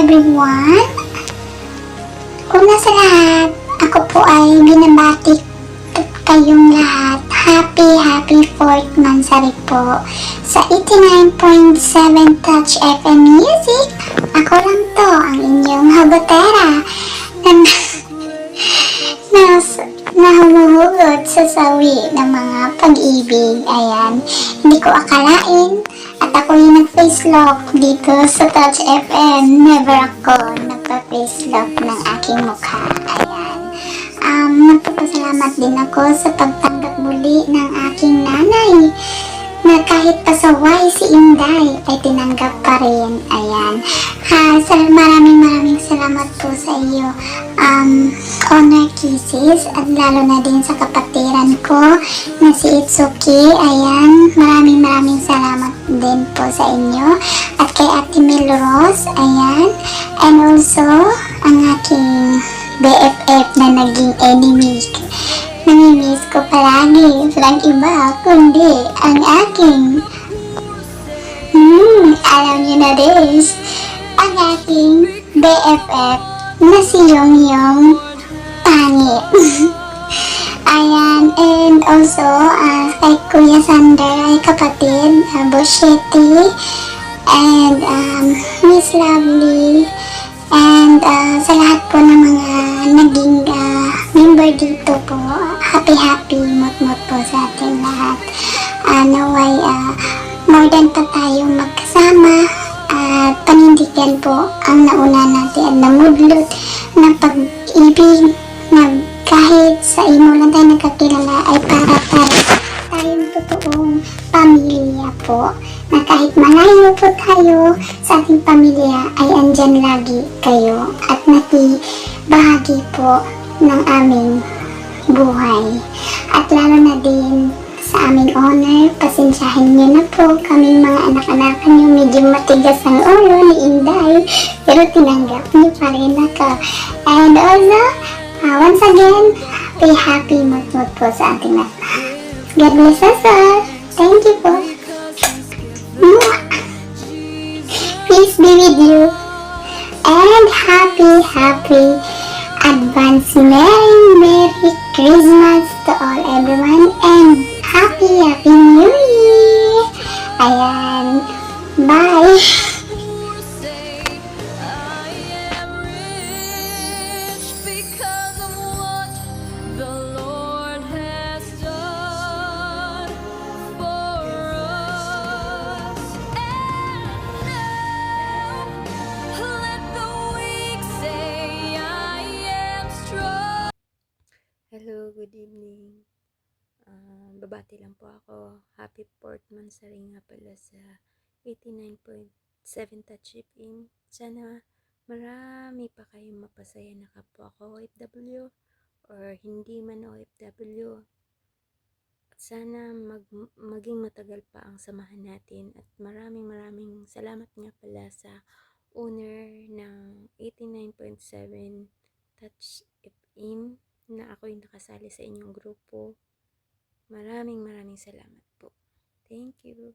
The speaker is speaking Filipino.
everyone! Una sa lahat, ako po ay binabati kayong lahat. Happy 4th Mansari po sa 89.7 Touch FM Music. Ako lang to, ang inyong habotera na humuhugot sa sawi ng mga pag-ibig. Ayan, hindi ko akalain at ako yung nag-face lock dito sa Touch FM. Never ako nagpa-face lock ng aking mukha. Ayan. Nagpapasalamat din ako sa pagtanggap muli ng aking nanay na kahit pasaway si Inday ay tinanggap pa rin. Ayan. Maraming salamat po sa iyo. Honor kisses at lalo na din sa kapatiran ko na si Itsuki. Ayan. Maraming salamat din po sa inyo. At kay Ate Melrose. Ayan. And also, ang aking BFF na naging enemy. Namimiss ko palagi. Walang iba kundi ang aking alam nyo na this, ang aking BFF na si Yongyong Pangit. Ayan, and also kay Kuya Sander ay kapatid, Bosheti, and Miss Lovely, and sa lahat po ng mga naging member dito po, happy mot po sa ating lahat. Naway more than pa tayong magkasama at panindigan po ang nauna natin na mudlot ng pag-ibig na kahit sa imo lang tayo nagkakilala ay para tayong totoong pamilya po, na kahit malayo po tayo sa ating pamilya ay andyan lagi kayo at bahagi po ng aming buhay. At lalo na din sa aming honor, pasensyahin niyo na po kaming mga anak-anakan niyo, medyo matigas ang ulo ni Inday, pero tinanggap niyo pa rin ako. And also, once again, happy mot po sa ating lahat. God bless us all. Thank you po. Peace be with you. And happy advance Merry Christmas to all everyone, and Happy New Year! Ayan. Bye! Hello, good evening. Babati lang po ako. Happy 4th Mansari nga pala sa 89.7 Touch FM. Sana marami pa kayong mapasaya na kapwa ko OFW or hindi man OFW. At sana maging matagal pa ang samahan natin. At maraming salamat nga pala sa owner ng 89.7 Touch FM na ako'y nakasali sa inyong grupo. Maraming salamat po. Thank you.